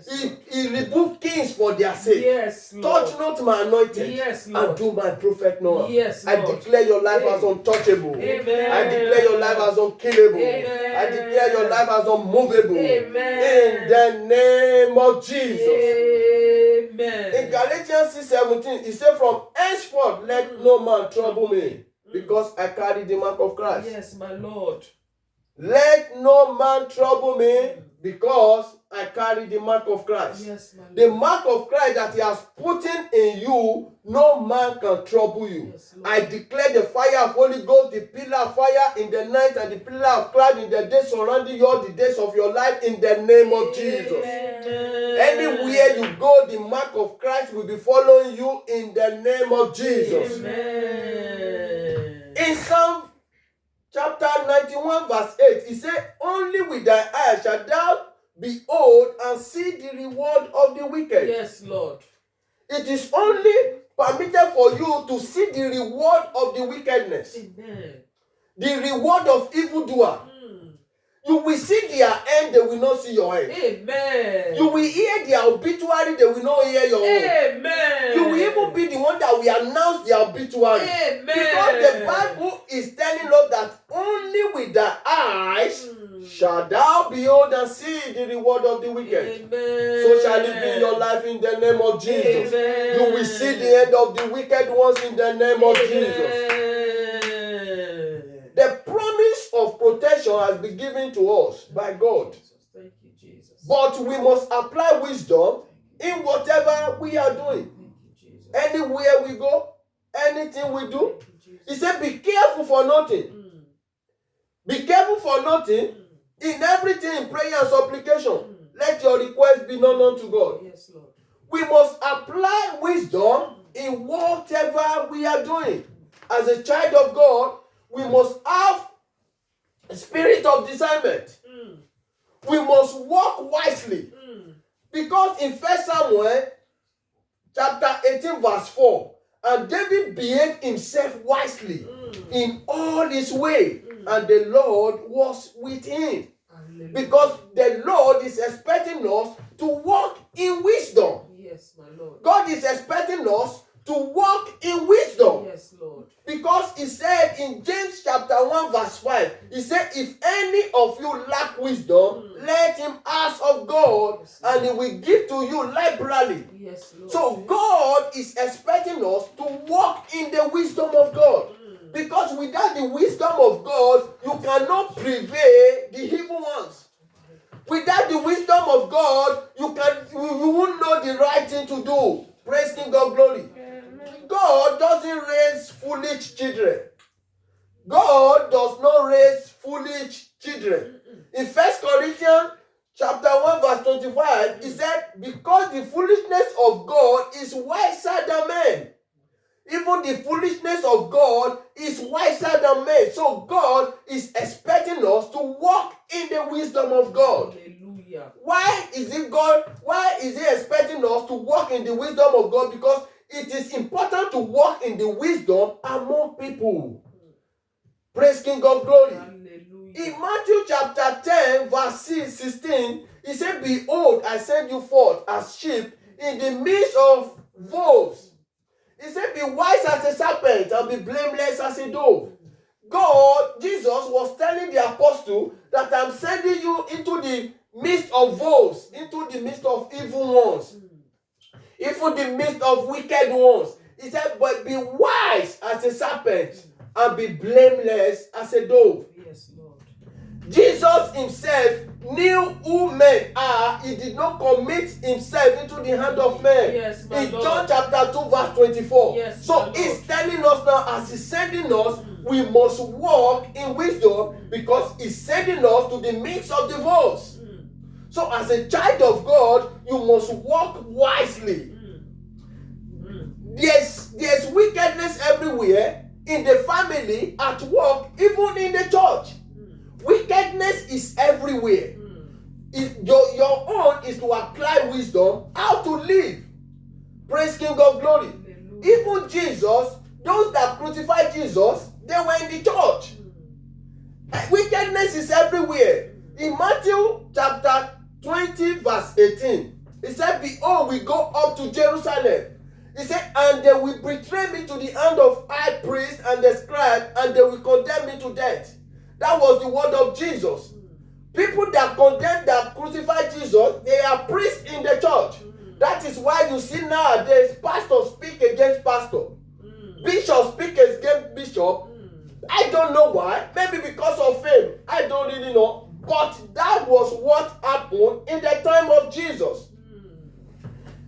Yes, He rebuked kings for their sake. Yes, Lord. Touch not my anointed. Yes, Lord. And do my prophet no harm. Yes, I Lord. declare your life as untouchable. Amen. I declare your life as unkillable. Amen. I declare your life as unmovable. Amen. In the name of Jesus. Amen. In Galatians 6:17, he said, from henceforth let no man trouble me, because I carry the mark of Christ. Yes, my Lord. Let no man trouble me, because I carry the mark of Christ. Yes, my Lord. The mark of Christ that he has put in you, no man can trouble you. Yes, Lord. I declare the fire of Holy Ghost, the pillar of fire in the night and the pillar of cloud in the day surrounding you all the days of your life, in the name of Jesus. Amen. Anywhere you go, the mark of Christ will be following you in the name of Jesus. Amen. In Psalm chapter 91 verse 8, he said, only with thy eyes shalt thou behold and see the reward of the wicked. Yes, Lord. It is only permitted for you to see the reward of the wickedness, Amen. the reward of evildoer. You will see their end, they will not see your end. Amen. You will hear their obituary, they will not hear your own. Amen. You will even be the one that will announce their obituary. Amen. Because the Bible is telling us that only with the eyes shall thou behold and see the reward of the wicked. Amen. So shall it be in your life in the name of Jesus. Amen. You will see the end of the wicked ones in the name of Jesus. Amen. The promise of protection has been given to us by God. Thank you, Jesus. But we must apply wisdom in whatever we are doing. Thank you, Jesus. Anywhere we go, anything we do. He said, be careful for nothing. Be careful for nothing. In everything, in prayer and supplication, let your request be known unto God. Yes, Lord. We must apply wisdom in whatever we are doing. As a child of God, we must have a spirit of discernment. We must walk wisely. Because in 1 Samuel chapter 18 verse 4, and David behaved himself wisely in all his way, and the Lord was with him. Hallelujah. Because the Lord is expecting us to walk in wisdom. Yes, my Lord. God is expecting us to walk in wisdom. Yes, Lord. Because he said in James chapter 1 verse 5, he said, if any of you lack wisdom, let him ask of God, and he will give to you liberally. Yes, Lord. So God is expecting us to walk in the wisdom of God. Because without the wisdom of God, you cannot prevail the evil ones. Without the wisdom of God, you won't know the right thing to do. Praise King of Glory. God doesn't raise foolish children. God does not raise foolish children. In 1 Corinthians chapter 1 verse 25, he said, because the foolishness of God is wiser than men. Even the foolishness of God is wiser than men. So God is expecting us to walk in the wisdom of God. Hallelujah. Why is he expecting us to walk in the wisdom of God? Because it is important to walk in the wisdom among people. Praise King of Glory. Hallelujah. In Matthew chapter 10 verse 16, he said, behold, I send you forth as sheep in the midst of wolves. He said, be wise as a serpent and be blameless as a dove. God, Jesus was telling the apostle that I'm sending you into the midst of wolves, into the midst of evil ones, even the midst of wicked ones. He said, but be wise as a serpent and be blameless as a dove. Yes, Lord. Jesus himself knew who men are. He did not commit himself into the hand of men. Yes, my in Lord. John chapter 2 verse 24. Yes, So my Lord. he's telling us now, as he's sending us, we must walk in wisdom, because he's sending us to the midst of the wolves. So as a child of God, you must walk wisely. There's wickedness everywhere, in the family, at work, even in the church. Wickedness is everywhere. Your own is to apply wisdom how to live. Praise King of Glory. Even Jesus, those that crucified Jesus, they were in the church. Wickedness is everywhere. In Matthew chapter 20 verse 18, we go up to Jerusalem. He said, and they will betray me to the hand of high priest and the scribe, and they will condemn me to death. That was the word of Jesus. People that condemn, that crucify Jesus, they are priests in the church. That is why you see nowadays pastors speak against pastor. Bishops speak against bishop. I don't know why. Maybe because of fame. I don't really know. But that was what happened in the time of Jesus.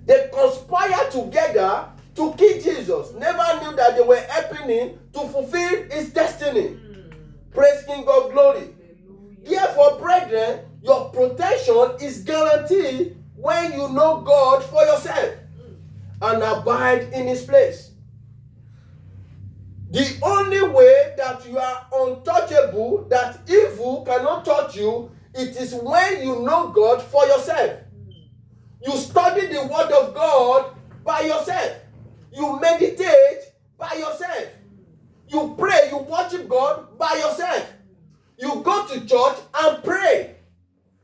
They conspired together to kill Jesus. Never knew that they were helping him to fulfill his destiny. Praise King of Glory. Therefore, brethren, your protection is guaranteed when you know God for yourself and abide in his place. The only way that you are untouchable, that evil cannot touch you, it is when you know God for yourself. You study the word of God by yourself. You meditate by yourself. You pray, you worship God by yourself. You go to church and pray.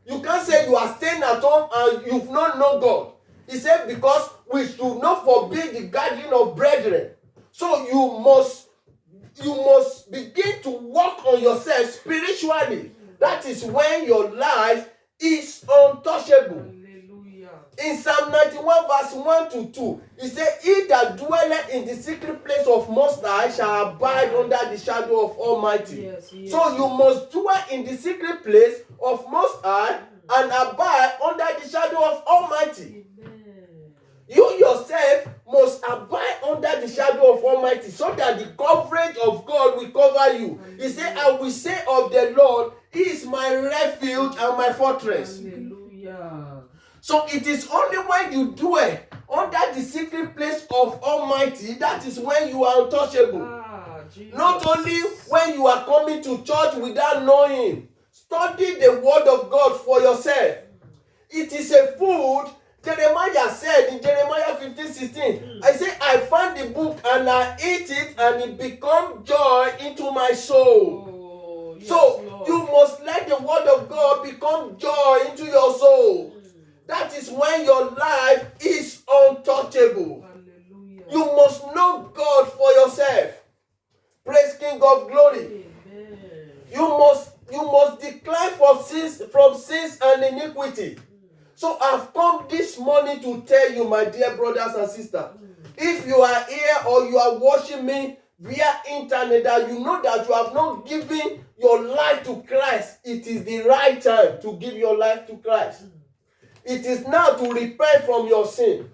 You can't say you are staying at home and you've not known God. He said because we should not forbid the gathering of brethren. So you must begin to work on yourself spiritually. That is when your life is untouchable. Hallelujah. In Psalm 91 verse 1 to 2, he said, he that dwelleth in the secret place of Most High shall abide under the shadow of Almighty. Yes, yes. So you must dwell in the secret place of Most High and abide under the shadow of Almighty. Amen. You yourself must abide under the shadow of Almighty so that the coverage of God will cover you. He said, I will say of the Lord, he is my refuge and my fortress. Hallelujah. So it is only when you dwell under the secret place of Almighty, that is when you are untouchable. Jesus. Not only when you are coming to church without knowing. Study the word of God for yourself. It is a food. Jeremiah said in Jeremiah 15:16, I say, I found the book and I ate it and it become joy into my soul. Oh, yes, So Lord. you must let the word of God become joy into your soul. That is when your life is untouchable. Hallelujah. You must know God for yourself. Praise King of Glory. Amen. You must decline from sins and iniquity. So I've come this morning to tell you, my dear brothers and sisters, if you are here or you are watching me via internet, that you know that you have not given your life to Christ, it is the right time to give your life to Christ. It is now to repent from your sin.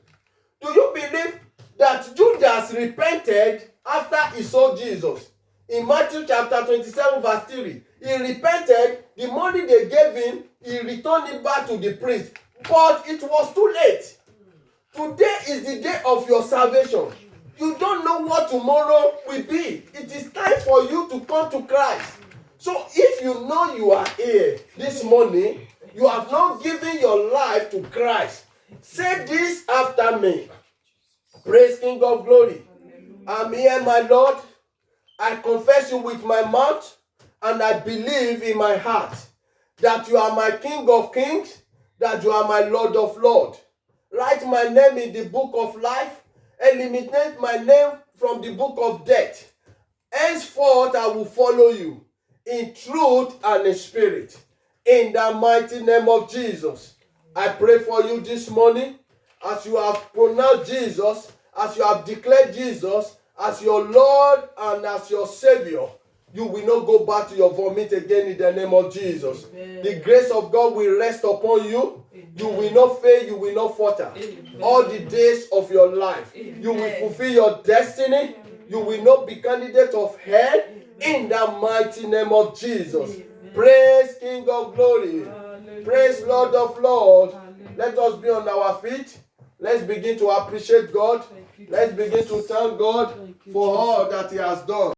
Do you believe that Judas repented after he saw Jesus? In Matthew chapter 27 verse 3, he repented. The money they gave him, he returned it back to the priest. But it was too late. Today is the day of your salvation. You don't know what tomorrow will be. It is time for you to come to Christ. So if you know you are here this morning, you have not given your life to Christ, say this after me. Praise King of Glory. I'm here, my Lord. I confess you with my mouth and I believe in my heart that you are my King of Kings, that you are my Lord of Lords. Write my name in the book of life. Eliminate my name from the book of death. Henceforth I will follow you in truth and in spirit. In the mighty name of Jesus, I pray for you this morning as you have pronounced Jesus, as you have declared Jesus as your Lord and as your Savior. You will not go back to your vomit again in the name of Jesus. Amen. The grace of God will rest upon you. Amen. You will not fail, you will not falter. Amen. All the days of your life, Amen. you will fulfill your destiny. You will not be candidate of hell in the mighty name of Jesus. Amen. Praise King of Glory. Hallelujah. Praise Lord of Lords. Hallelujah. Let us be on our feet. Let's begin to appreciate God. Thank you, Let's begin to thank God Thank you, for Jesus. all that He has done.